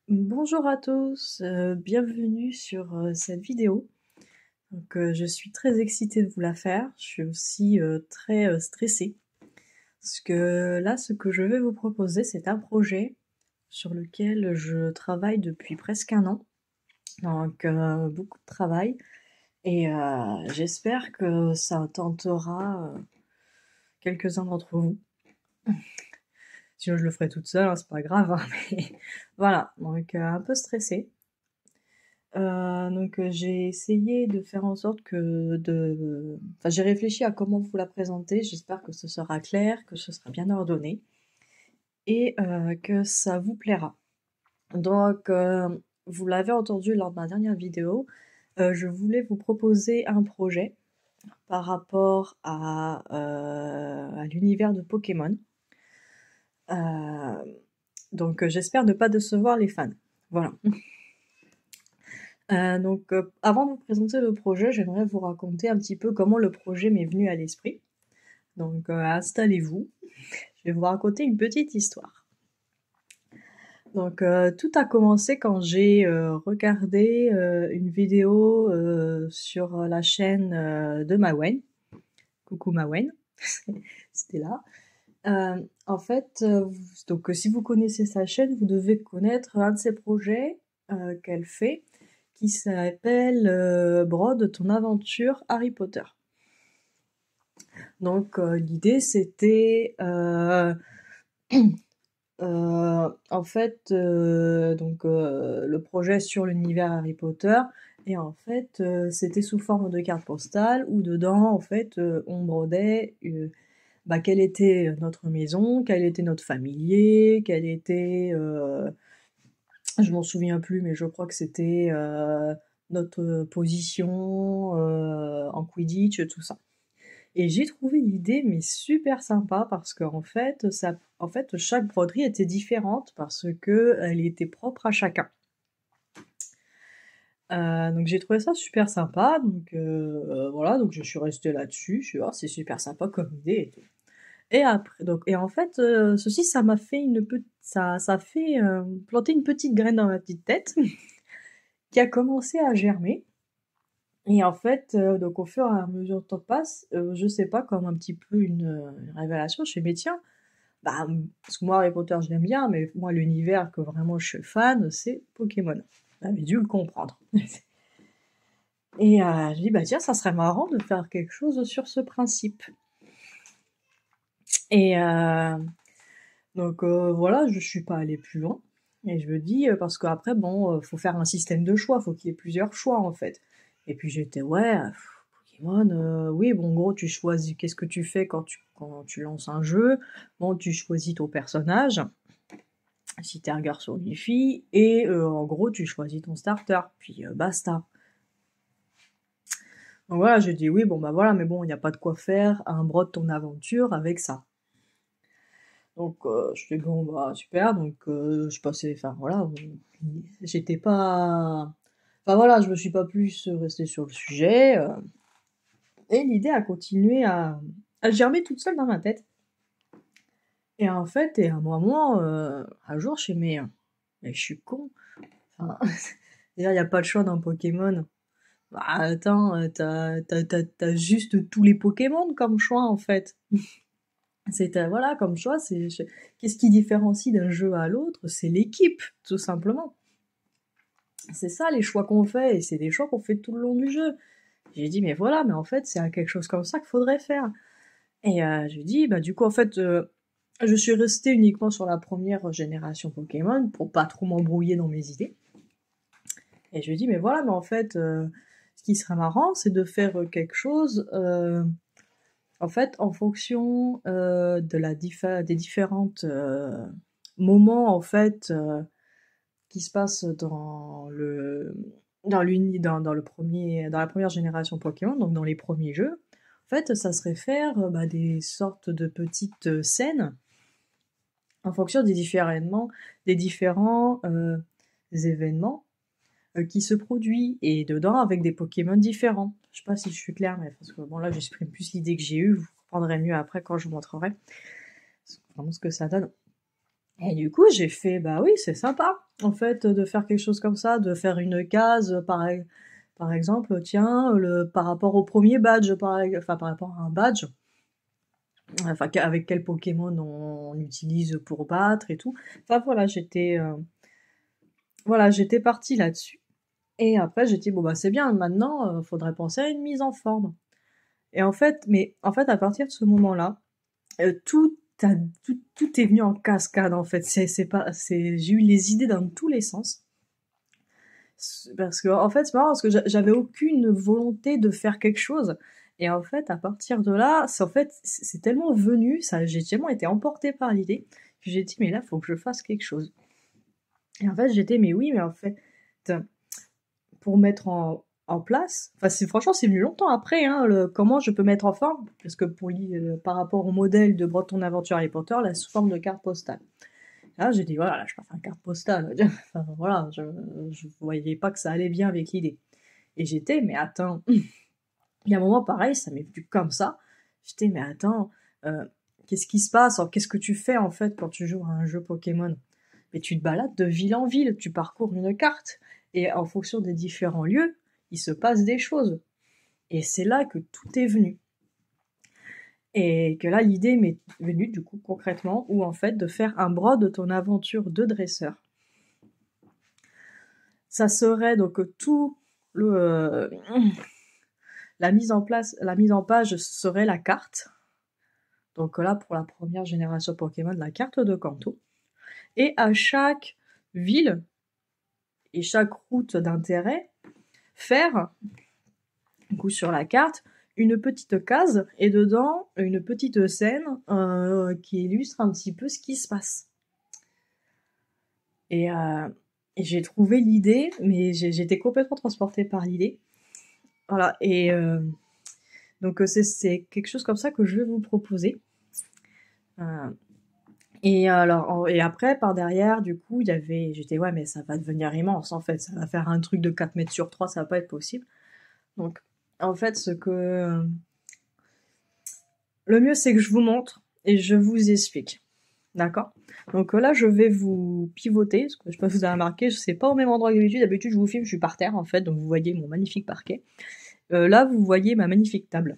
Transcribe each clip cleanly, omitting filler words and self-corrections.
Bonjour à tous, bienvenue sur cette vidéo. Je suis très excitée de vous la faire. Je suis aussi très stressée parce que là, ce que je vais vous proposer, c'est un projet sur lequel je travaille depuis presque un an. Beaucoup de travail et j'espère que ça tentera quelques-uns d'entre vous. Sinon, je le ferai toute seule, hein, c'est pas grave, hein, mais voilà, un peu stressée. J'ai essayé de faire en sorte enfin, j'ai réfléchi à comment vous la présenter. J'espère que ce sera clair, que ce sera bien ordonné et que ça vous plaira. Donc, vous l'avez entendu lors de ma dernière vidéo, je voulais vous proposer un projet par rapport à l'univers de Pokémon. J'espère ne pas décevoir les fans. Voilà. Avant de vous présenter le projet, j'aimerais vous raconter un petit peu comment le projet m'est venu à l'esprit. Installez-vous, je vais vous raconter une petite histoire. Tout a commencé quand j'ai regardé une vidéo sur la chaîne de Mawen. Coucou Mawen, c'était là. Si vous connaissez sa chaîne, vous devez connaître un de ses projets qu'elle fait, qui s'appelle Brode ton aventure Harry Potter. L'idée c'était le projet sur l'univers Harry Potter, et en fait c'était sous forme de carte postale où dedans en fait on brodait quelle était notre maison, quel était notre familier, quel était je m'en souviens plus, mais je crois que c'était notre position en Quidditch, tout ça. Et j'ai trouvé l'idée mais super sympa parce qu'en fait, chaque broderie était différente parce que elle était propre à chacun. Donc j'ai trouvé ça super sympa, voilà, donc je suis restée là-dessus, je suis dit: «Oh, c'est super sympa comme idée et tout». Et en fait, ceci, ça m'a fait ça a fait planter une petite graine dans ma petite tête qui a commencé à germer. Et en fait, donc au fur et à mesure que le temps passe, je sais pas, comme un petit peu une révélation, je fais: «Mais tiens, parce que moi Harry Potter je l'aime bien, mais moi l'univers que vraiment je suis fan, c'est Pokémon». J'avais dû le comprendre. Et je dis: «Bah tiens, ça serait marrant de faire quelque chose sur ce principe». Et voilà, je suis pas allée plus loin. Et je me dis, parce qu'après, bon, faut faire un système de choix, faut qu'il y ait plusieurs choix en fait. Et puis j'étais, ouais, Pokémon, oui, bon, en gros, tu choisis, qu'est-ce que tu fais quand tu lances un jeu? Bon, tu choisis ton personnage, si t'es un garçon ou une fille, et en gros, tu choisis ton starter, puis basta. Donc voilà, je dis, oui, bon, bah voilà, mais bon, il n'y a pas de quoi faire un brode ton aventure avec ça. Je fais bon, bah super, je passais, enfin voilà, j'étais pas. Enfin voilà, je me suis pas plus restée sur le sujet, et l'idée a continué à germer toute seule dans ma tête. Et en fait, et à un moment, un jour, je fais, mais je suis con. Enfin, déjà, il n'y a pas de choix dans Pokémon. Bah attends, t'as juste tous les Pokémon comme choix en fait. Voilà, comme choix, qu'est-ce qui différencie d'un jeu à l'autre? C'est l'équipe, tout simplement. C'est ça les choix qu'on fait, et c'est des choix qu'on fait tout le long du jeu. J'ai dit, mais voilà, mais en fait, c'est quelque chose comme ça qu'il faudrait faire. Et j'ai dit, bah du coup, en fait, je suis restée uniquement sur la première génération Pokémon pour pas trop m'embrouiller dans mes idées. Et je lui ai dit, mais voilà, mais en fait, ce qui serait marrant, c'est de faire quelque chose, en fait, en fonction des différentes moments, en fait, qui se passent dans la première génération Pokémon, donc dans les premiers jeux. En fait, ça serait faire des sortes de petites scènes en fonction des différents événements qui se produisent, et dedans avec des Pokémon différents. Je sais pas si je suis claire, mais parce que bon là j'exprime plus l'idée que j'ai eue, vous comprendrez mieux après quand je vous montrerai vraiment ce que ça donne. Et du coup, j'ai fait, bah oui, c'est sympa, en fait, de faire quelque chose comme ça, de faire une case, par exemple, tiens, par rapport au premier badge, enfin, par rapport à un badge, enfin, avec quel Pokémon on utilise pour battre et tout. Enfin, voilà, j'étais partie là-dessus. Et après, j'ai dit, bon, bah, c'est bien, maintenant, faudrait penser à une mise en forme. Et en fait, à partir de ce moment-là, tout est venu en cascade, en fait. J'ai eu les idées dans tous les sens. Parce que, en fait, c'est marrant, parce que j'avais aucune volonté de faire quelque chose. Et en fait, à partir de là, c'est tellement venu, j'ai tellement été emportée par l'idée, que j'ai dit, mais là, faut que je fasse quelque chose. Et en fait, mais oui, mais en fait, pour mettre en place, enfin, franchement, c'est venu longtemps après, hein, comment je peux mettre en forme, parce que par rapport au modèle de Breton Aventure Harry Potter, là, sous forme de carte postale. Là, j'ai dit, voilà, là, je peux faire une carte postale. Enfin, voilà, je voyais pas que ça allait bien avec l'idée. Et j'étais, mais attends, il y a un moment pareil, ça m'est venu comme ça. J'étais, mais attends, euh, qu'est-ce qui se passe? Qu'est-ce que tu fais en fait quand tu joues à un jeu Pokémon? Mais tu te balades de ville en ville, tu parcours une carte, et en fonction des différents lieux, il se passe des choses. Et c'est là que tout est venu. Et que là, l'idée m'est venue, du coup, concrètement, ou en fait, de faire un bras de ton aventure de dresseur. Ça serait donc tout le, la mise en page serait la carte. Donc là, pour la première génération Pokémon, la carte de Kanto. Et à chaque ville et chaque route d'intérêt, faire, du coup, sur la carte, une petite case et dedans une petite scène qui illustre un petit peu ce qui se passe. Et j'ai trouvé l'idée, mais j'étais complètement transportée par l'idée. Voilà, et donc c'est quelque chose comme ça que je vais vous proposer. Et après, par derrière, du coup, j'étais, ouais, mais ça va devenir immense, en fait. Ça va faire un truc de 4 mètres sur 3, ça va pas être possible. Donc, en fait, le mieux, c'est que je vous montre et je vous explique. D'accord? Donc là, je vais vous pivoter, parce que je sais pas si vous avez remarqué, je sais pas au même endroit que d'habitude. D'habitude, je vous filme, je suis par terre, en fait, donc vous voyez mon magnifique parquet. Là, vous voyez ma magnifique table.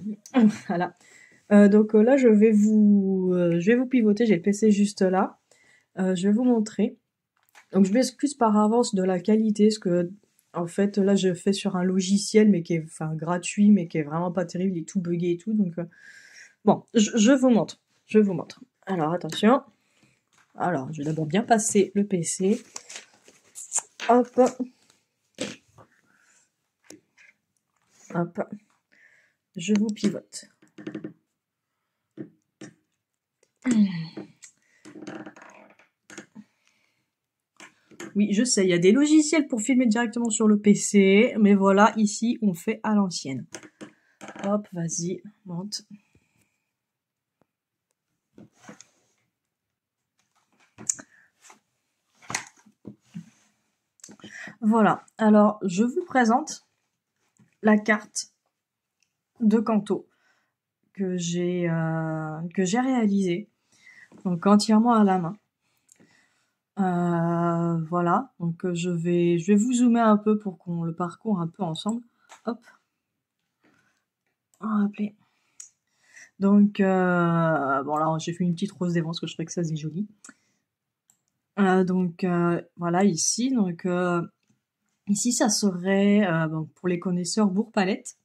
Voilà. Donc là, je vais vous pivoter, j'ai le PC juste là. Je vais vous montrer. Donc je m'excuse par avance de la qualité, parce que en fait là je fais sur un logiciel mais qui est enfin gratuit mais qui est vraiment pas terrible, il est tout buggé et tout. Donc bon, je vous montre. Je vous montre. Alors attention. Alors, je vais d'abord bien passer le PC. Hop. Hop. Je vous pivote. Oui, je sais, il y a des logiciels pour filmer directement sur le PC, mais voilà, ici, on fait à l'ancienne. Hop, vas-y, monte. Voilà, alors je vous présente la carte de Kanto que j'ai réalisée, donc entièrement à la main. Voilà, donc je vais vous zoomer un peu pour qu'on le parcourt un peu ensemble. Hop. Rappeler. Donc, bon là j'ai fait une petite rose devant parce que je trouvais que ça faisait joli. Donc voilà ici, donc ici ça serait bon, pour les connaisseurs Bourg-Palette.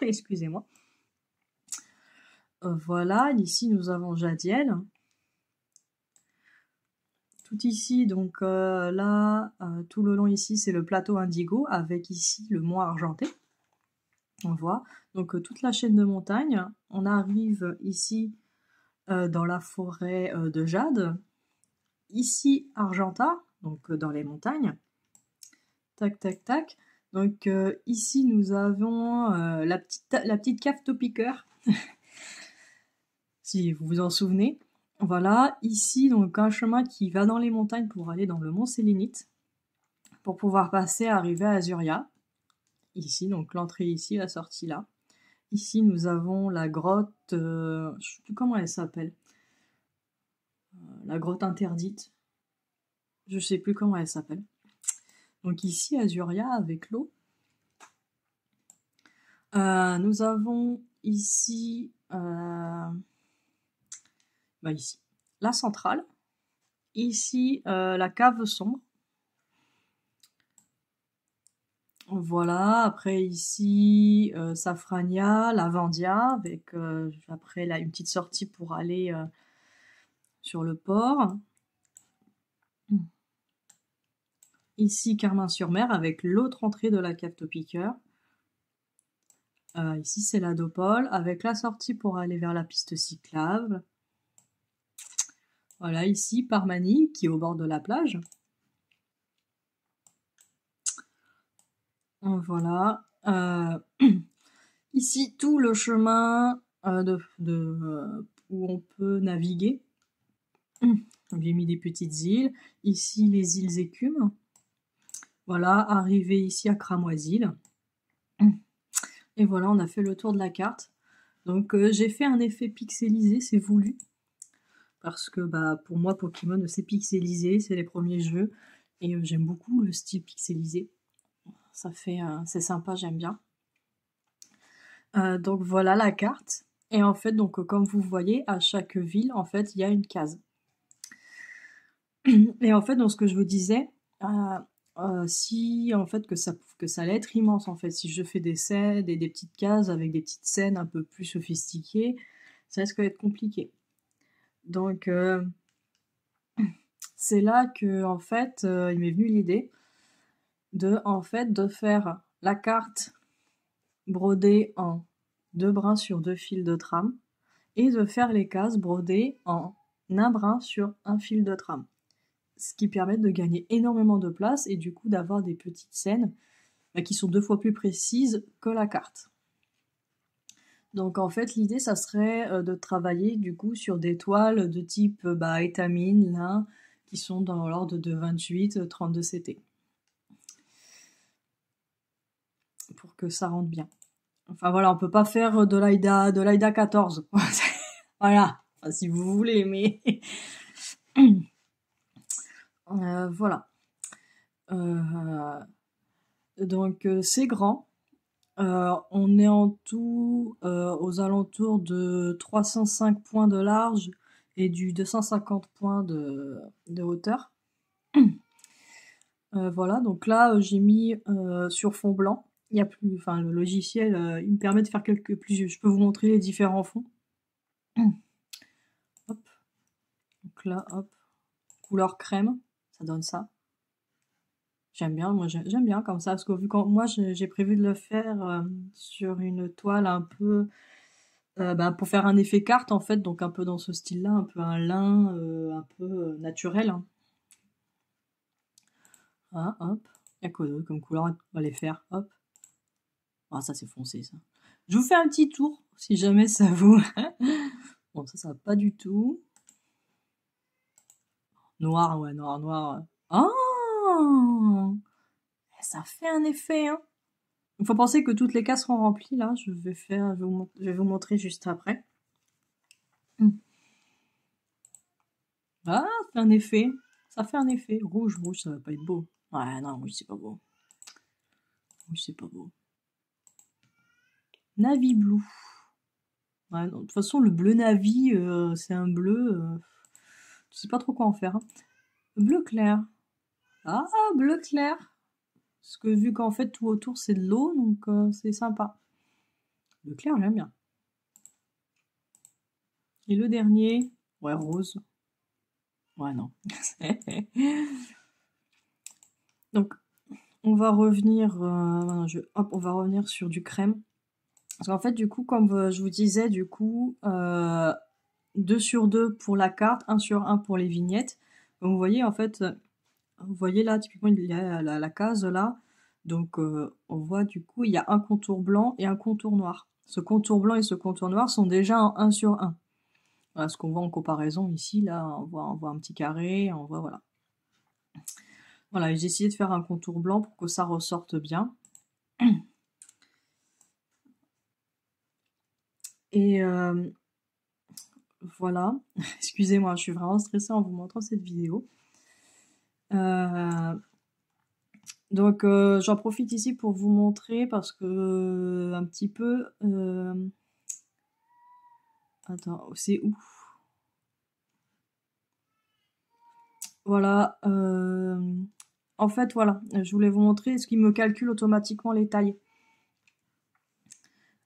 Excusez-moi. Voilà, ici nous avons Jadiel. Tout ici, donc là, tout le long ici, c'est le plateau Indigo, avec ici le mont Argenté. On voit. Donc toute la chaîne de montagnes. On arrive ici dans la forêt de Jade. Ici, Argenta, donc dans les montagnes. Tac, tac, tac. Donc ici, nous avons la petite cave Topiqueur. Si vous vous en souvenez. Voilà, ici, donc un chemin qui va dans les montagnes pour aller dans le mont Sélénite, pour pouvoir arriver à Azuria. Ici, donc l'entrée ici, la sortie là. Ici, nous avons la grotte, je sais plus comment elle s'appelle. la grotte interdite. Je sais plus comment elle s'appelle. Donc ici, Azuria avec l'eau. Nous avons ici, ici, la centrale. Ici, la cave sombre. Voilà, après ici, Safrania, Lavandia, avec après là, une petite sortie pour aller sur le port. Ici, Carmin-sur-Mer, avec l'autre entrée de la cave Topiqueur. Ici, c'est la Dopole, avec la sortie pour aller vers la piste cyclable. Voilà, ici, Parmanie, qui est au bord de la plage. Voilà. Ici, tout le chemin où on peut naviguer. J'ai mis des petites îles. Ici, les îles Écumes. Voilà, arrivé ici à Cramoisil. Et voilà, on a fait le tour de la carte. Donc, j'ai fait un effet pixelisé, c'est voulu. Parce que pour moi, Pokémon, c'est pixelisé, c'est les premiers jeux. Et j'aime beaucoup le style pixelisé. Ça fait, c'est sympa, j'aime bien. Donc voilà la carte. Et en fait, donc comme vous voyez, à chaque ville, en fait, il y a une case. Et en fait, dans ce que je vous disais, si en fait que ça allait être immense en fait, si je fais des scènes, des petites cases avec des petites scènes un peu plus sophistiquées, ça risque d'être compliqué. Donc c'est là que en fait, il m'est venu l'idée de faire la carte brodée en 2 brins sur 2 fils de trame et de faire les cases brodées en un brin sur un fil de trame. Ce qui permet de gagner énormément de place et du coup d'avoir des petites scènes qui sont 2 fois plus précises que la carte. Donc en fait l'idée ça serait de travailler du coup sur des toiles de type étamine là, qui sont dans l'ordre de 28-32 CT. Pour que ça rentre bien. Enfin voilà, on peut pas faire de l'AIDA 14. Voilà, enfin, si vous voulez, mais voilà. Donc c'est grand. On est en tout aux alentours de 305 points de large et du 250 points de hauteur. Voilà, donc là j'ai mis sur fond blanc. Il y a plus, enfin le logiciel, il me permet de faire je peux vous montrer les différents fonds. Hop. Donc là, hop, couleur crème, ça donne ça. J'aime bien, moi j'aime bien comme ça, parce que vu que moi j'ai prévu de le faire sur une toile un peu pour faire un effet carte en fait, donc un peu dans ce style-là, un peu un lin, un peu naturel. Hein. Ah, hop, il y a quoi d'autre comme couleur, on va les faire, hop. Ah ça c'est foncé ça. Je vous fais un petit tour, si jamais ça vous... Bon ça va pas du tout. Noir, ouais, noir. Oh, ça fait un effet, hein. Il faut penser que toutes les cases seront remplies, là. Je vais vous montrer juste après. Ah, ça fait un effet. Ça fait un effet. Rouge, ça va pas être beau. Ouais, non, rouge, c'est pas beau. Rouge, c'est pas beau. Navy Blue. Ouais, non, de toute façon, le bleu navy, c'est un bleu... je sais pas trop quoi en faire. Hein. Bleu clair. Ah, bleu clair. Parce que vu qu'en fait, tout autour, c'est de l'eau, donc c'est sympa. Bleu clair, j'aime bien. Et le dernier, ouais, rose. Ouais, non. Donc, on va revenir, on va revenir sur du crème. Parce qu'en fait, du coup, comme je vous disais, du coup, 2 sur 2 pour la carte, 1 sur 1 pour les vignettes. Donc, vous voyez, en fait, vous voyez là, typiquement, il y a la case là. Donc, on voit du coup, il y a un contour blanc et un contour noir. Ce contour blanc et ce contour noir sont déjà en 1 sur 1. Voilà ce qu'on voit en comparaison ici, là, on voit un petit carré, on voit, voilà. Voilà, j'ai essayé de faire un contour blanc pour que ça ressorte bien. Et voilà. Excusez-moi, je suis vraiment stressée en vous montrant cette vidéo. Donc j'en profite ici pour vous montrer parce que un petit peu... Attends, c'est où? Voilà. En fait, voilà, je voulais vous montrer ce qui me calcule automatiquement les tailles.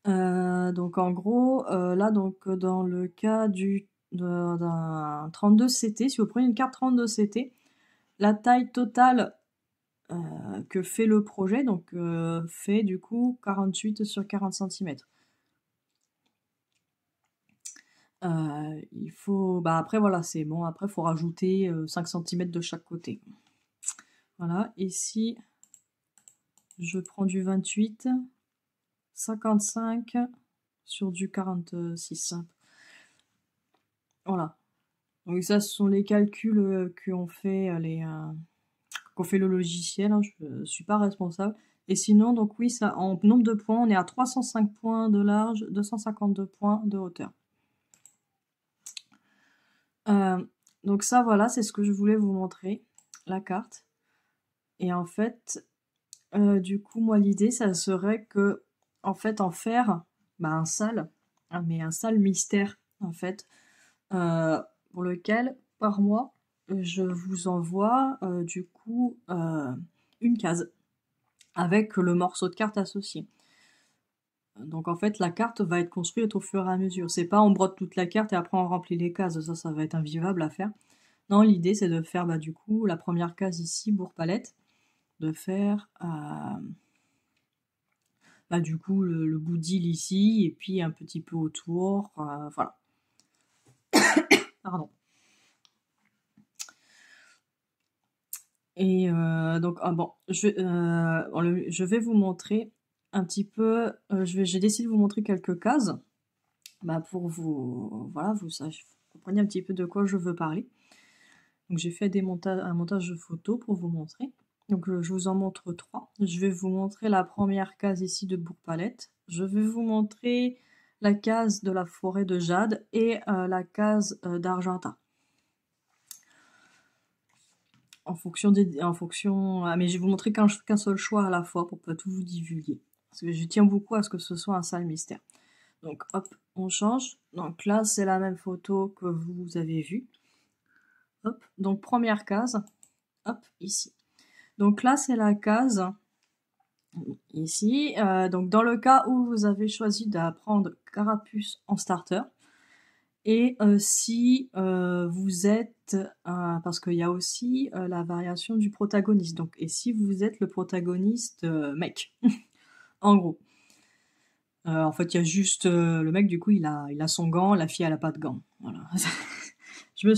Donc en gros, là donc dans le cas d'un 32 CT, si vous prenez une carte 32 CT, la taille totale que fait le projet, donc fait du coup 48 sur 40 cm. Il faut, bah après voilà, c'est bon, après il faut rajouter 5 cm de chaque côté. Voilà, ici je prends du 28, 55 sur du 46. Voilà. Donc ça, ce sont les calculs qu'ont fait qu'ont fait le logiciel, hein, je suis pas responsable. Et sinon, donc oui, ça, en nombre de points, on est à 305 points de large, 252 points de hauteur. Donc ça, voilà, c'est ce que je voulais vous montrer, la carte. Et en fait, du coup, moi, l'idée, ça serait que, en fait, en faire bah, un sale, mais un sale mystère, en fait, pour lequel, par mois, je vous envoie, du coup, une case avec le morceau de carte associé. Donc en fait, la carte va être construite au fur et à mesure. C'est pas on brode toute la carte et après on remplit les cases. Ça va être invivable à faire. Non, l'idée c'est de faire bah, du coup la première case ici, bourg-palette, de faire bah, du coup le bout d'île ici et puis un petit peu autour. Voilà. Pardon. Et donc, bon, je vais vous montrer un petit peu. J'ai décidé de vous montrer quelques cases bah, pour vous, voilà, vous compreniez un petit peu de quoi je veux parler. Donc j'ai fait un montage de photos pour vous montrer. Donc je vous en montre 3. Je vais vous montrer la première case ici de Bourg-Palette. Je vais vous montrer la case de la forêt de Jade et la case d'Argentat. Mais je vais vous montrer qu'un seul choix à la fois pour pas tout vous divulguer. Parce que je tiens beaucoup à ce que ce soit un sale mystère. Donc hop, on change. Donc là, c'est la même photo que vous avez vue. Hop, donc première case. Hop, ici. Donc là, c'est la case ici. Donc dans le cas où vous avez choisi d'apprendre Carapuce en starter, et si vous êtes, parce qu'il y a aussi la variation du protagoniste, donc et si vous êtes le protagoniste mec, en gros. En fait, il y a juste le mec, du coup, il a son gant, la fille, elle a pas de gant. Voilà. Je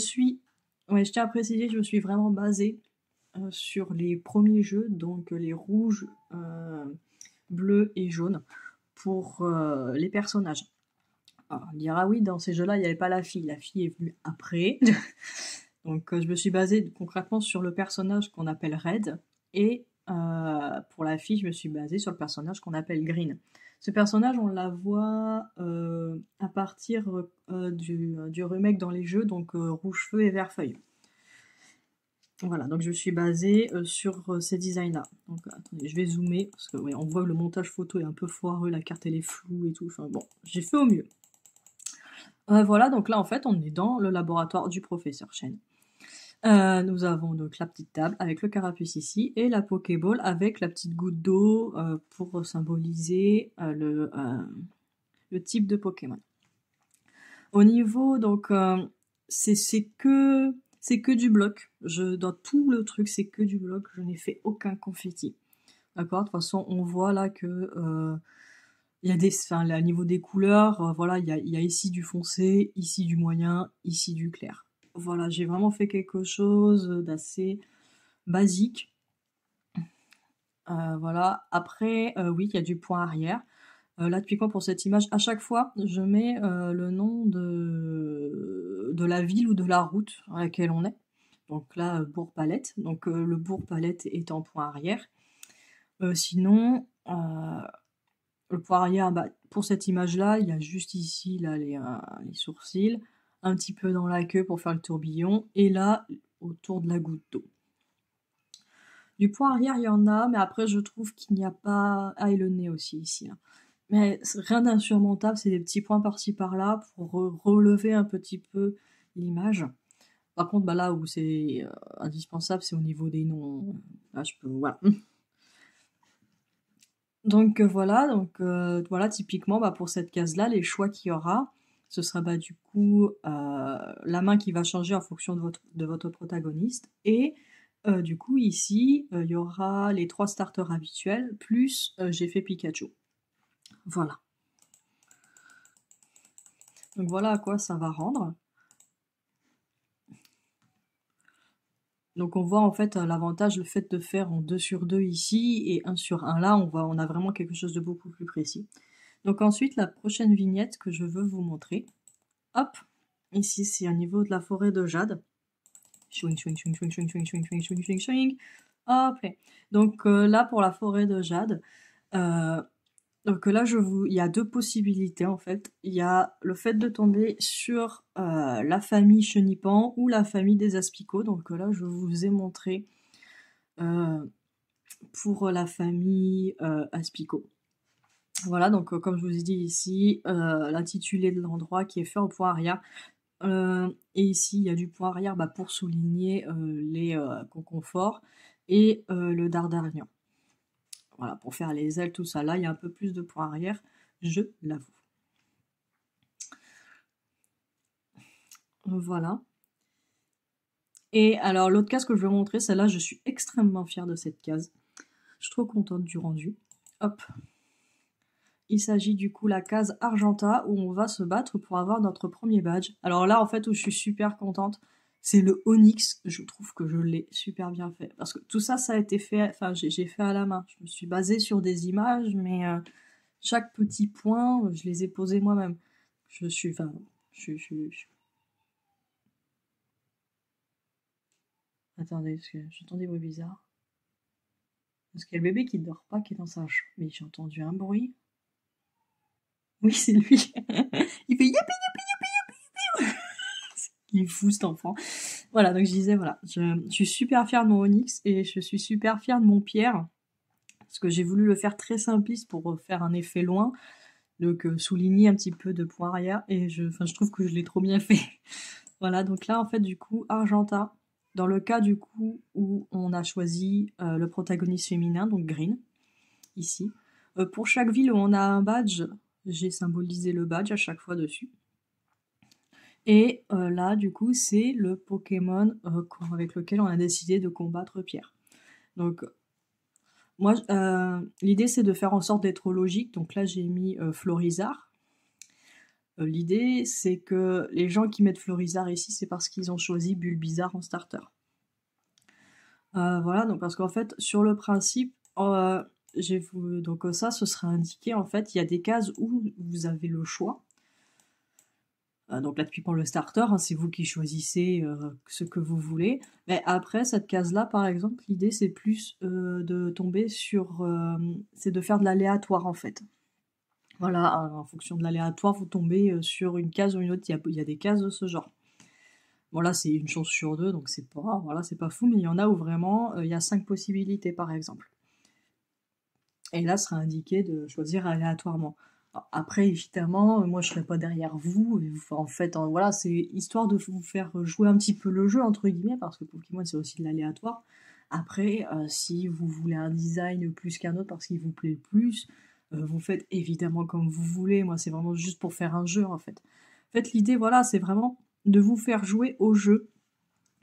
tiens à préciser que je me suis vraiment basée sur les premiers jeux, donc les rouges, bleus et jaunes, pour les personnages. Alors, on dira oui, dans ces jeux-là, il n'y avait pas la fille est venue après. Donc je me suis basée concrètement sur le personnage qu'on appelle Red, et pour la fille, je me suis basée sur le personnage qu'on appelle Green. Ce personnage, on la voit à partir du remake dans les jeux, donc rouge feu et vert feuille. Voilà, donc je suis basée sur ces designs-là. Donc attendez, je vais zoomer, parce que ouais, on voit que le montage photo est un peu foireux, la carte elle est floue et tout, enfin bon, j'ai fait au mieux. Voilà, donc là en fait on est dans le laboratoire du professeur Chen. Nous avons donc la petite table avec le carapuce ici, et la Pokéball avec la petite goutte d'eau pour symboliser le type de Pokémon. Au niveau, donc, c'est que du bloc. Dans tout le truc, c'est que du bloc. Je n'ai fait aucun confetti. D'accord. De toute façon, on voit là que il y a au niveau des couleurs, voilà, il y a ici du foncé, ici du moyen, ici du clair. Voilà, j'ai vraiment fait quelque chose d'assez basique. Voilà. Après, oui, il y a du point arrière. Là, depuis quand pour cette image, à chaque fois, je mets le nom de la ville ou de la route à laquelle on est. Donc là, Bourg-Palette. Donc le Bourg-Palette est en point arrière. Sinon, le point arrière, bah, pour cette image-là, il y a juste ici là, les sourcils, un petit peu dans la queue pour faire le tourbillon, et là, autour de la goutte d'eau. Du point arrière, il y en a, mais après, je trouve qu'il n'y a pas... Ah, et le nez aussi, ici. Hein. Mais rien d'insurmontable, c'est des petits points par-ci par-là pour relever un petit peu l'image. Par contre, bah là où c'est indispensable, c'est au niveau des noms. Là, je peux... Voilà. Donc voilà, typiquement, bah, pour cette case-là, les choix qu'il y aura, ce sera bah, du coup la main qui va changer en fonction de votre protagoniste. Et du coup, ici, il y aura les 3 starters habituels, plus j'ai fait Pikachu. Voilà. Donc voilà à quoi ça va rendre. Donc on voit en fait l'avantage, le fait de faire en 2 sur 2 ici et 1 sur 1 là, on a vraiment quelque chose de beaucoup plus précis. Donc ensuite, la prochaine vignette que je veux vous montrer, hop, ici c'est au niveau de la forêt de jade. Swing, swing, swing, swing, swing, swing, swing, swing, swing, swing, swing. Hop, donc là pour la forêt de jade, donc là, il y a 2 possibilités en fait. Il y a le fait de tomber sur la famille Chenipan ou la famille des aspicots. Donc là, je vous ai montré pour la famille aspicot. Voilà, donc comme je vous ai dit ici, l'intitulé de l'endroit qui est fait en point arrière. Et ici, il y a du point arrière bah, pour souligner les conconforts et le dardarian. Voilà, pour faire les ailes, tout ça. Là, il y a un peu plus de points arrière, je l'avoue. Voilà. Et alors, l'autre case que je vais vous montrer, celle-là, je suis extrêmement fière de cette case. Je suis trop contente du rendu. Hop. Il s'agit du coup la case Argenta, où on va se battre pour avoir notre premier badge. Alors là, en fait, où je suis super contente, c'est le Onyx. Je trouve que je l'ai super bien fait. Parce que tout ça, ça a été fait, enfin, j'ai fait à la main. Je me suis basée sur des images, mais chaque petit point, je les ai posés moi-même. Je suis, enfin, Attendez, parce que j'entends des bruits bizarres. Parce qu'il y a le bébé qui dort pas, qui est dans sa chambre. Mais j'ai entendu un bruit. Oui, c'est lui. Il fait youpi, youpi, youpi, youpi, youpi. Il est fou cet enfant. Voilà, donc je disais, voilà, je suis super fière de mon Onyx et je suis super fière de mon Pierre. Parce que j'ai voulu le faire très simpliste pour faire un effet loin. Donc souligner un petit peu de point arrière. Et je trouve que je l'ai trop bien fait. Voilà, donc là, en fait, du coup, Argenta. Dans le cas, du coup, où on a choisi le protagoniste féminin, donc Green, ici. Pour chaque ville où on a un badge, j'ai symbolisé le badge à chaque fois dessus. Et là, du coup, c'est le Pokémon avec lequel on a décidé de combattre Pierre. Donc, moi, l'idée, c'est de faire en sorte d'être logique. Donc là, j'ai mis Florizard. L'idée, c'est que les gens qui mettent Florizard ici, c'est parce qu'ils ont choisi Bulbizarre en starter. Voilà, donc parce qu'en fait, sur le principe, donc ça, ce sera indiqué, en fait, il y a des cases où vous avez le choix. Donc là, typiquement le starter, hein, c'est vous qui choisissez ce que vous voulez. Mais après, cette case-là, par exemple, l'idée, c'est plus de tomber sur... c'est de faire de l'aléatoire, en fait. Voilà, en fonction de l'aléatoire, vous tombez sur une case ou une autre. Il y a des cases de ce genre. Bon là c'est une chance sur 2, donc c'est pas, voilà, c'est pas fou, mais il y en a où vraiment il y a 5 possibilités par exemple. Et là sera indiqué de choisir aléatoirement. Alors, après évidemment, moi je serai pas derrière vous, en fait voilà, c'est histoire de vous faire jouer un petit peu le jeu entre guillemets, parce que Pokémon c'est aussi de l'aléatoire. Après, si vous voulez un design plus qu'un autre parce qu'il vous plaît le plus, vous faites évidemment comme vous voulez. Moi c'est vraiment juste pour faire un jeu en fait. En fait l'idée voilà, c'est vraiment de vous faire jouer au jeu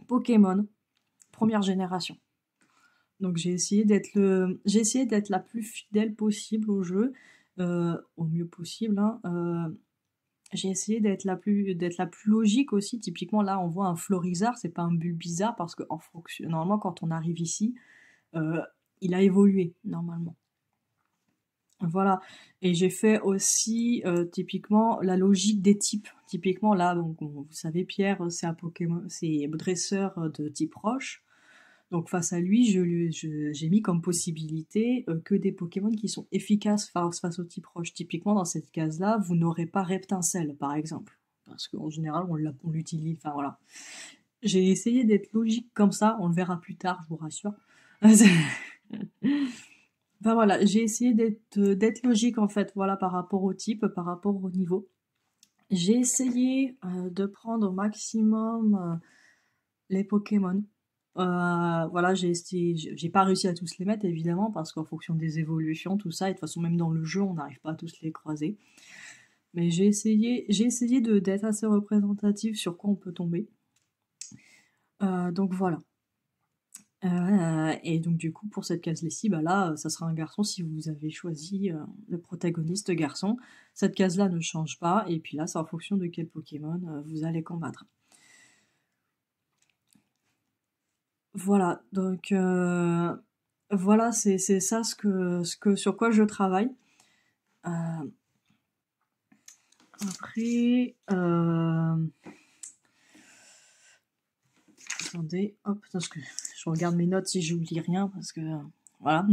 Pokémon première génération. Donc j'ai essayé d'être la plus fidèle possible au jeu, au mieux possible. Hein. J'ai essayé d'être la plus logique aussi. Typiquement là, on voit un Florizard, c'est pas un Bulbizarre parce que normalement quand on arrive ici, il a évolué normalement. Voilà. Et j'ai fait aussi typiquement la logique des types. Typiquement là, donc, vous savez, Pierre, c'est un Pokémon, c'est dresseur de type roche. Donc face à lui, j'ai mis comme possibilité que des Pokémon qui sont efficaces face au type roche. Typiquement dans cette case-là, vous n'aurez pas Reptincelle par exemple. parce qu'en général, on l'utilise, enfin voilà. J'ai essayé d'être logique comme ça, on le verra plus tard, je vous rassure. Enfin voilà, j'ai essayé d'être logique en fait, voilà, par rapport au type, par rapport au niveau. J'ai essayé de prendre au maximum les Pokémon. Voilà, j'ai pas réussi à tous les mettre évidemment parce qu'en fonction des évolutions, tout ça, et de toute façon même dans le jeu, on n'arrive pas à tous les croiser. Mais j'ai essayé d'être assez représentative sur quoi on peut tomber. Donc voilà. Et donc du coup, pour cette case-ci, bah là, ça sera un garçon si vous avez choisi le protagoniste garçon. Cette case-là ne change pas, et puis là, c'est en fonction de quel Pokémon vous allez combattre. Voilà, donc voilà, c'est ça sur quoi je travaille. Après, attendez, hop, parce que je regarde mes notes si j'oublie rien, parce que voilà.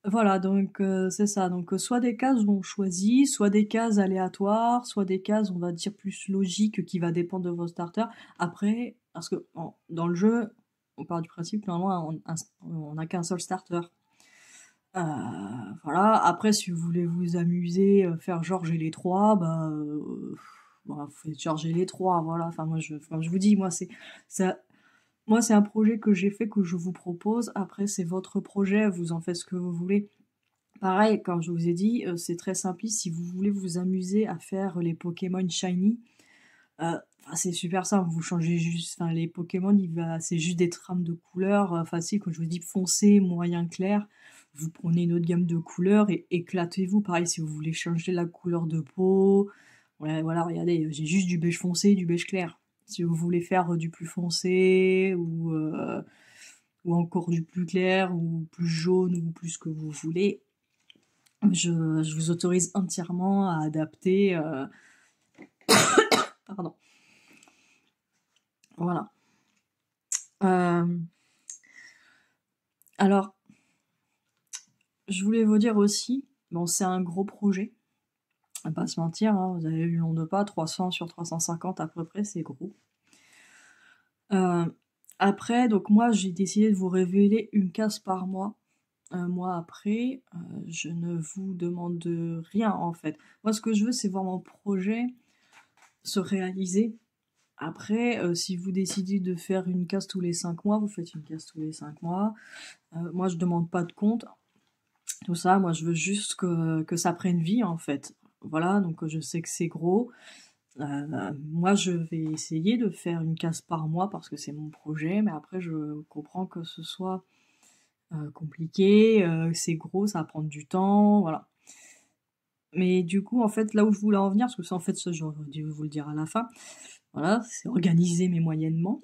Voilà, donc c'est ça. Donc soit des cases où on choisit, soit des cases aléatoires, soit des cases, on va dire, plus logiques qui va dépendre de vos starters. Après, parce que dans le jeu, on part du principe que normalement on n'a qu'un seul starter. Voilà. Après, si vous voulez vous amuser, faire genre j'ai les trois, bah, vous faites charger les trois. Voilà. Enfin je vous dis, ça, moi c'est un projet que j'ai fait que je vous propose. Après c'est votre projet, vous en faites ce que vous voulez. Pareil, comme je vous ai dit, c'est très simpliste. Si vous voulez vous amuser à faire les Pokémon Shiny, c'est super simple. Vous changez juste, enfin les Pokémon, c'est juste des trames de couleurs faciles. Comme je vous dis, foncé, moyen, clair. Vous prenez une autre gamme de couleurs et éclatez-vous. Pareil, si vous voulez changer la couleur de peau, ouais, voilà, regardez, j'ai juste du beige foncé, du beige clair. Si vous voulez faire du plus foncé ou encore du plus clair ou plus jaune ou plus ce que vous voulez, je vous autorise entièrement à adapter. Pardon. Voilà. Alors, je voulais vous dire aussi, bon, c'est un gros projet. On va pas se mentir, hein, vous avez eu le nom de pas, 300 sur 350 à peu près, c'est gros. Après, donc moi, j'ai décidé de vous révéler une case par mois. Un mois après, je ne vous demande rien en fait. Moi, ce que je veux, c'est voir mon projet se réaliser. Après, si vous décidez de faire une case tous les 5 mois, vous faites une case tous les 5 mois. Moi, je demande pas de compte. Tout ça, moi, je veux juste que ça prenne vie, en fait. Voilà, donc je sais que c'est gros. Moi, je vais essayer de faire une case par mois parce que c'est mon projet, mais après, je comprends que ce soit compliqué, c'est gros, ça va prendre du temps, voilà. Mais du coup, en fait, là où je voulais en venir, parce que ça, en fait, ça, j'aurais dû vous le dire à la fin, voilà, c'est organiser mais moyennement.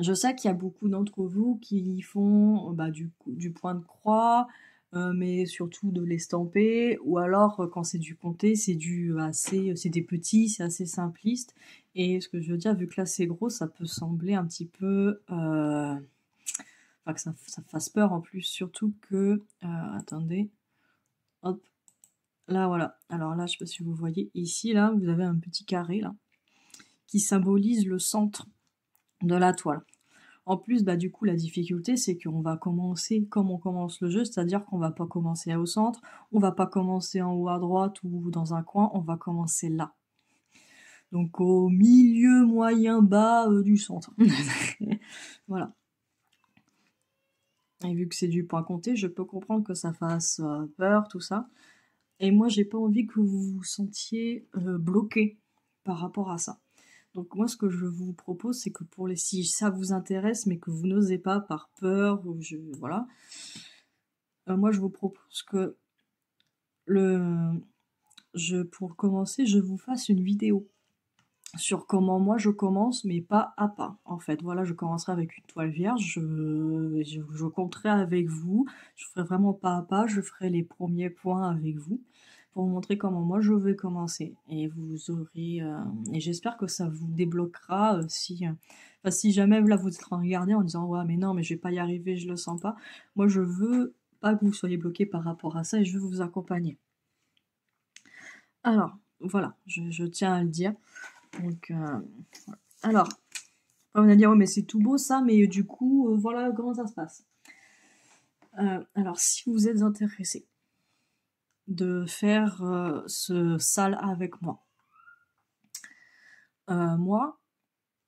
Je sais qu'il y a beaucoup d'entre vous qui font du point de croix, mais surtout de l'estamper, ou alors quand c'est du compter, c'est c'est des petits, c'est assez simpliste. Et ce que je veux dire, vu que là c'est gros, ça peut sembler un petit peu, enfin que ça fasse peur en plus, surtout que, attendez, hop, là voilà. Alors là, je sais pas si vous voyez ici, là, vous avez un petit carré là qui symbolise le centre de la toile. En plus, du coup, la difficulté, c'est qu'on va commencer comme on commence le jeu, c'est-à-dire qu'on va pas commencer au centre, on va pas commencer en haut à droite ou dans un coin, on va commencer là. Donc au milieu moyen bas du centre. Voilà. Et vu que c'est du point compté, je peux comprendre que ça fasse peur, tout ça. Et moi, j'ai pas envie que vous vous sentiez bloqué par rapport à ça. Donc moi, ce que je vous propose, c'est que si ça vous intéresse, mais que vous n'osez pas par peur, voilà, moi je vous propose que pour commencer, je vous fasse une vidéo sur comment moi je commence, mais pas à pas. En fait, voilà, je commencerai avec une toile vierge, je compterai avec vous, je ferai vraiment pas à pas, je ferai les premiers points avec vous pour vous montrer comment moi je vais commencer. Et vous aurez, et j'espère que ça vous débloquera si jamais là vous êtes en train de regarder en disant ouais mais non mais je vais pas y arriver, je le sens pas. Moi je veux pas que vous soyez bloqué par rapport à ça et je veux vous accompagner. Alors, voilà, je tiens à le dire. Donc, voilà. Alors, on va dire, oh, mais c'est tout beau ça, mais du coup, voilà comment ça se passe. Alors, si vous êtes intéressé de faire ce sale avec moi, moi,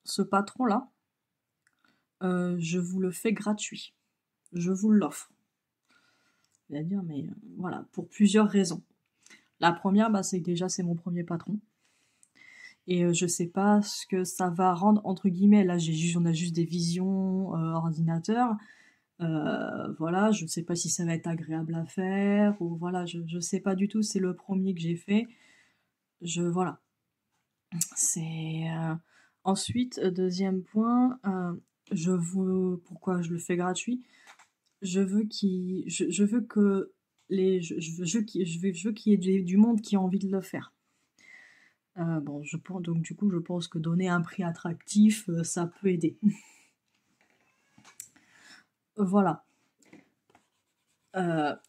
ce patron-là, je vous le fais gratuit. Je vous l'offre. Vous allez dire, mais voilà, pour plusieurs raisons. La première, bah, c'est que déjà, c'est mon premier patron. Et je sais pas ce que ça va rendre, entre guillemets. Là, on a juste des visions ordinateur. Voilà, je sais pas si ça va être agréable à faire, ou voilà, je sais pas du tout. C'est le premier que j'ai fait. Voilà. C'est. Ensuite, deuxième point, pourquoi je le fais gratuit? Je veux que je veux qu'il y ait du monde qui a envie de le faire. Bon, donc du coup, je pense que donner un prix attractif, ça peut aider. Voilà.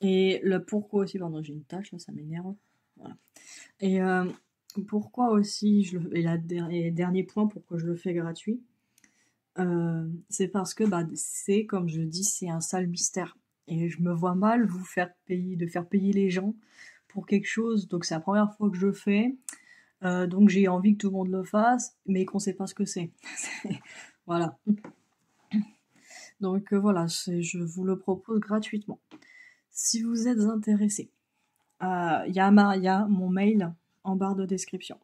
Et le pourquoi aussi, pardon, j'ai une tâche là, ça m'énerve. Voilà. Et pourquoi aussi, et dernier point, pourquoi je le fais gratuit, c'est parce que bah, c'est, comme je dis, c'est un sale mystère. Et je me vois mal de faire payer les gens pour quelque chose. Donc c'est la première fois que je fais. Donc j'ai envie que tout le monde le fasse, mais qu'on sait pas ce que c'est. Voilà. Donc voilà, je vous le propose gratuitement. Si vous êtes intéressé, il y a mon mail en barre de description.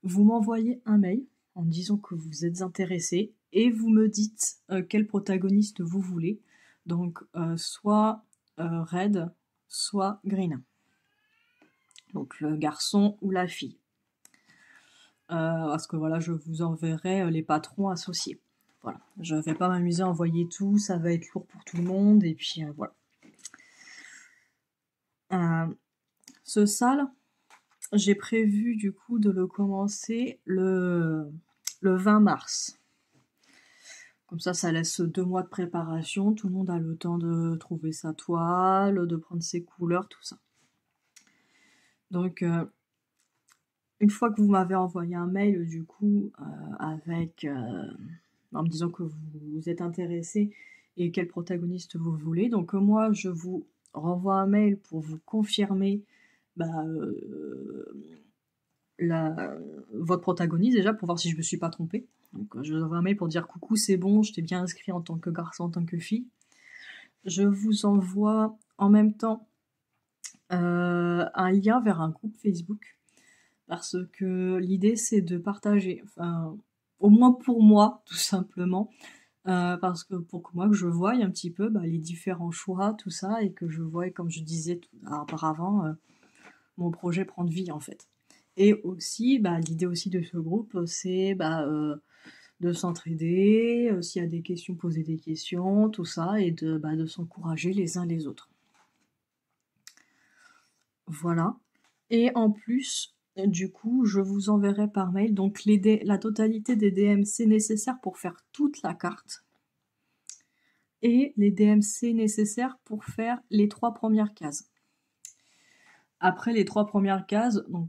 Vous m'envoyez un mail en disant que vous êtes intéressé et vous me dites quel protagoniste vous voulez. Donc soit Red, soit Green. Donc le garçon ou la fille. Parce que voilà, je vous enverrai les patrons associés. Voilà, je vais pas m'amuser à envoyer tout, ça va être lourd pour tout le monde, et puis voilà. Ce sale, j'ai prévu du coup de le commencer le 20 mars. Comme ça laisse 2 mois de préparation, tout le monde a le temps de trouver sa toile, de prendre ses couleurs, tout ça. Donc, une fois que vous m'avez envoyé un mail, du coup, en me disant que vous êtes intéressé et quel protagoniste vous voulez, donc moi, je vous renvoie un mail pour vous confirmer bah, votre protagoniste déjà, pour voir si je me suis pas trompée. Donc, je vous envoie un mail pour dire coucou, c'est bon, je t'ai bien inscrit en tant que garçon, en tant que fille. Je vous envoie en même temps un lien vers un groupe Facebook, parce que l'idée c'est de partager, enfin, au moins pour moi, tout simplement, parce que pour que moi que je voie un petit peu bah, les différents choix, tout ça, et que je voie, comme je disais auparavant, mon projet prendre vie en fait. Et aussi, bah, l'idée aussi de ce groupe, c'est bah, de s'entraider, s'il y a des questions, poser des questions, tout ça, et de s'encourager les uns les autres. Voilà. Et en plus, du coup, je vous enverrai par mail donc la totalité des DMC nécessaires pour faire toute la carte et les DMC nécessaires pour faire les 3 premières cases. Après les 3 premières cases, donc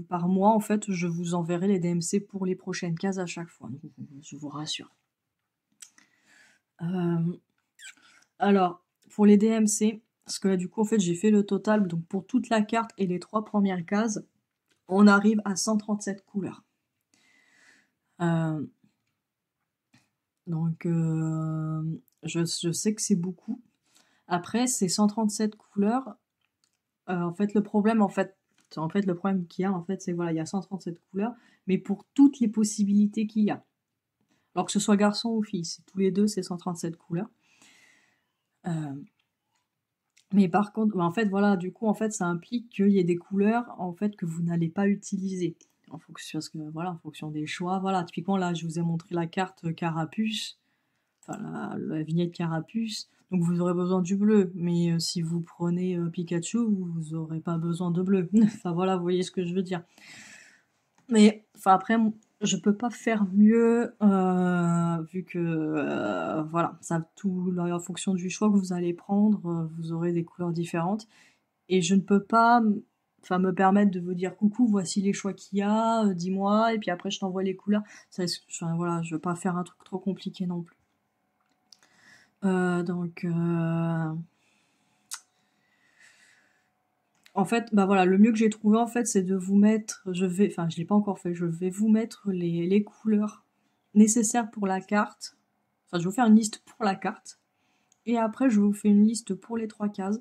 par mois, en fait, je vous enverrai les DMC pour les prochaines cases à chaque fois. Donc, je vous rassure. Alors, pour les DMC, parce que là, du coup, en fait, j'ai fait le total, donc pour toute la carte et les 3 premières cases, on arrive à 137 couleurs. Donc, je sais que c'est beaucoup. Après, ces 137 couleurs, en fait, le problème qu'il y a, en fait, c'est voilà, il y a 137 couleurs, mais pour toutes les possibilités qu'il y a. Alors que ce soit garçon ou fille, tous les deux, c'est 137 couleurs. Mais par contre, en fait, voilà, du coup, en fait, ça implique qu'il y ait des couleurs, en fait, que vous n'allez pas utiliser. En fonction des choix. Voilà, typiquement, là, je vous ai montré la carte Carapuce, enfin, la vignette Carapuce. Donc, vous aurez besoin du bleu. Mais si vous prenez Pikachu, vous n'aurez pas besoin de bleu. Enfin, voilà, vous voyez ce que je veux dire. Mais, enfin, après, je peux pas faire mieux, vu que, voilà, en fonction du choix que vous allez prendre, vous aurez des couleurs différentes. Et je ne peux pas enfin me permettre de vous dire coucou, voici les choix qu'il y a, dis-moi, et puis après je t'envoie les couleurs. Enfin, voilà, je veux pas faire un truc trop compliqué non plus. Donc en fait, bah voilà, le mieux que j'ai trouvé en fait, c'est de vous mettre, je l'ai pas encore fait, je vais vous mettre les couleurs nécessaires pour la carte. Enfin, je vais vous faire une liste pour la carte. Et après, je vous fais une liste pour les 3 cases.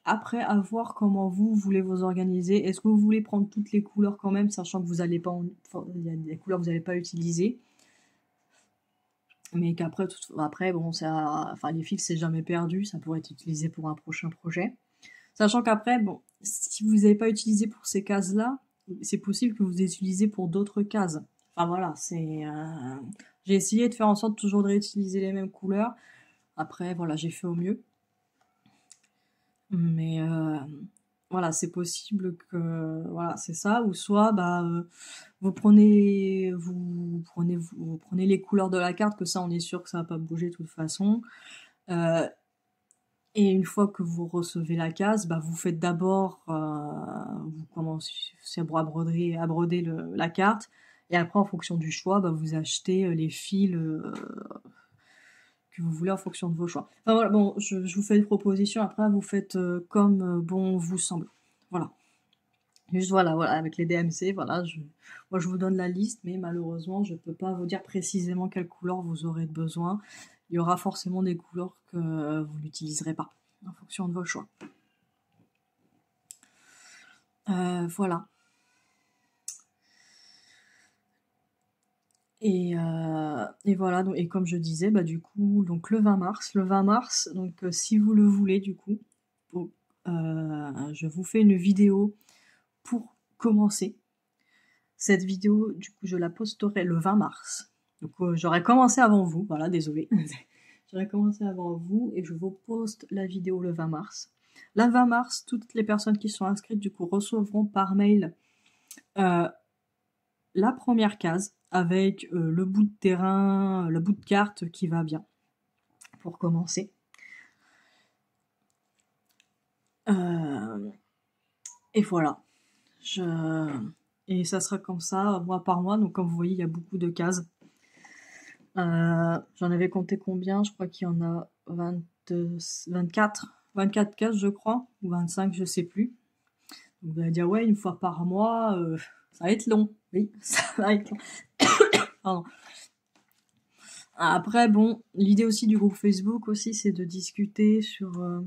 Après, à voir comment vous voulez vous organiser. Est-ce que vous voulez prendre toutes les couleurs quand même, sachant que vous allez pas, enfin, il y a des couleurs que vous n'allez pas utiliser, mais qu'après, après, bon, ça, enfin, les fils c'est jamais perdu, ça pourrait être utilisé pour un prochain projet. Sachant qu'après, bon, si vous n'avez pas utilisé pour ces cases-là, c'est possible que vous les utilisez pour d'autres cases. Enfin voilà, j'ai essayé de faire en sorte toujours de réutiliser les mêmes couleurs. Après, voilà, j'ai fait au mieux. Mais voilà, c'est possible que voilà, c'est ça, ou soit bah vous prenez les couleurs de la carte, que ça on est sûr que ça va pas bouger de toute façon. Et une fois que vous recevez la case, bah vous faites d'abord vous commencez à broder la carte, et après en fonction du choix, bah vous achetez les fils que vous voulez en fonction de vos choix. Enfin voilà, bon, je vous fais des propositions, après vous faites comme bon vous semble. Voilà. Juste voilà, avec les DMC, voilà, moi je vous donne la liste, mais malheureusement je peux pas vous dire précisément quelle couleur vous aurez besoin. Il y aura forcément des couleurs que vous n'utiliserez pas, en fonction de vos choix. Voilà. Et voilà, donc, et comme je disais, bah du coup, donc le 20 mars, donc si vous le voulez, du coup, je vous fais une vidéo pour commencer. Cette vidéo, du coup, je la posterai le 20 mars. Donc j'aurais commencé avant vous, voilà, désolé. J'aurais commencé avant vous et je vous poste la vidéo le 20 mars. Le 20 mars, toutes les personnes qui sont inscrites, du coup, recevront par mail la première case avec le bout de terrain, le bout de carte qui va bien, pour commencer. Et voilà. Et ça sera comme ça, mois par mois. Donc comme vous voyez, il y a beaucoup de cases. J'en avais compté combien? Je crois qu'il y en a 24 cases, je crois, ou 25, je sais plus. Donc vous allez dire, ouais, une fois par mois, ça va être long. Oui, ça va être long. Pardon. Après, bon, l'idée aussi du groupe Facebook aussi, c'est de discuter sur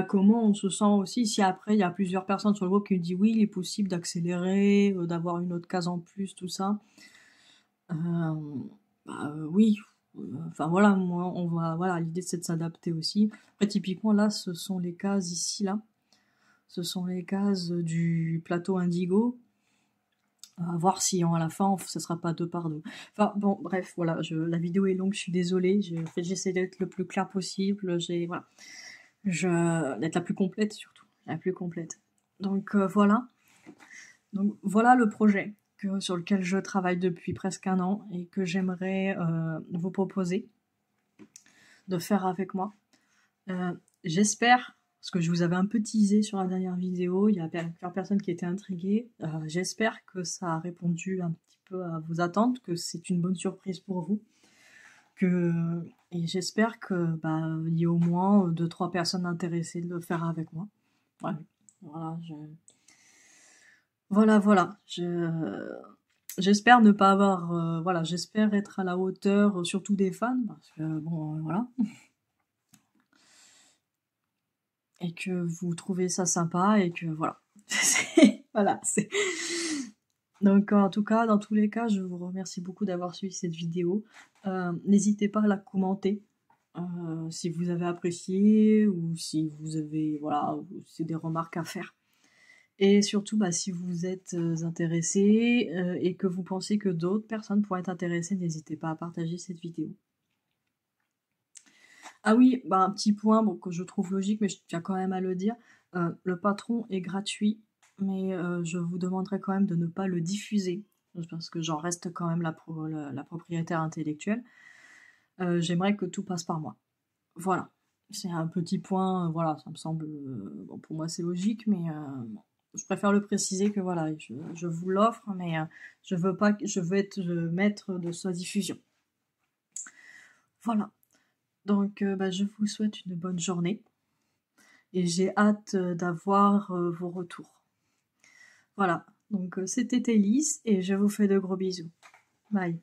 comment on se sent aussi. Si après, il y a plusieurs personnes sur le groupe qui disent oui, il est possible d'accélérer, d'avoir une autre case en plus, tout ça. Oui. Enfin voilà, moi, voilà, l'idée c'est de s'adapter aussi. Après, typiquement, là, ce sont les cases ici, là. Ce sont les cases du plateau Indigo. À voir si à la fin ça sera pas 2 par 2. Enfin bon, bref, voilà, la vidéo est longue, je suis désolée. J'essaie d'être le plus clair possible. Voilà, d'être la plus complète surtout, la plus complète. Donc voilà. Donc voilà le projet sur lequel je travaille depuis presque 1 an et que j'aimerais vous proposer de faire avec moi. J'espère, parce que je vous avais un peu teasé sur la dernière vidéo, il y a plusieurs personnes qui étaient intriguées. J'espère que ça a répondu un petit peu à vos attentes, que c'est une bonne surprise pour vous. Et j'espère que il y a au moins 2-3 personnes intéressées de le faire avec moi. Ouais. Voilà. J'espère ne pas avoir, j'espère être à la hauteur, surtout des fans, parce que bon, voilà. Et que vous trouvez ça sympa et que voilà. Voilà, Donc en tout cas, dans tous les cas, je vous remercie beaucoup d'avoir suivi cette vidéo. N'hésitez pas à la commenter si vous avez apprécié ou si vous avez, voilà, c'est des remarques à faire. Et surtout, si vous êtes intéressé et que vous pensez que d'autres personnes pourraient être intéressées, n'hésitez pas à partager cette vidéo. Ah oui, un petit point que je trouve logique, mais je tiens quand même à le dire. Le Patreon est gratuit, mais je vous demanderai quand même de ne pas le diffuser, parce que j'en reste quand même la propriétaire intellectuelle. J'aimerais que tout passe par moi. Voilà. c'est un petit point, voilà, ça me semble, bon, pour moi c'est logique, mais je préfère le préciser que voilà, je vous l'offre, mais je veux être maître de sa diffusion. Voilà. Donc, bah, je vous souhaite une bonne journée et j'ai hâte d'avoir vos retours. Voilà. Donc, c'était Élise et je vous fais de gros bisous. Bye.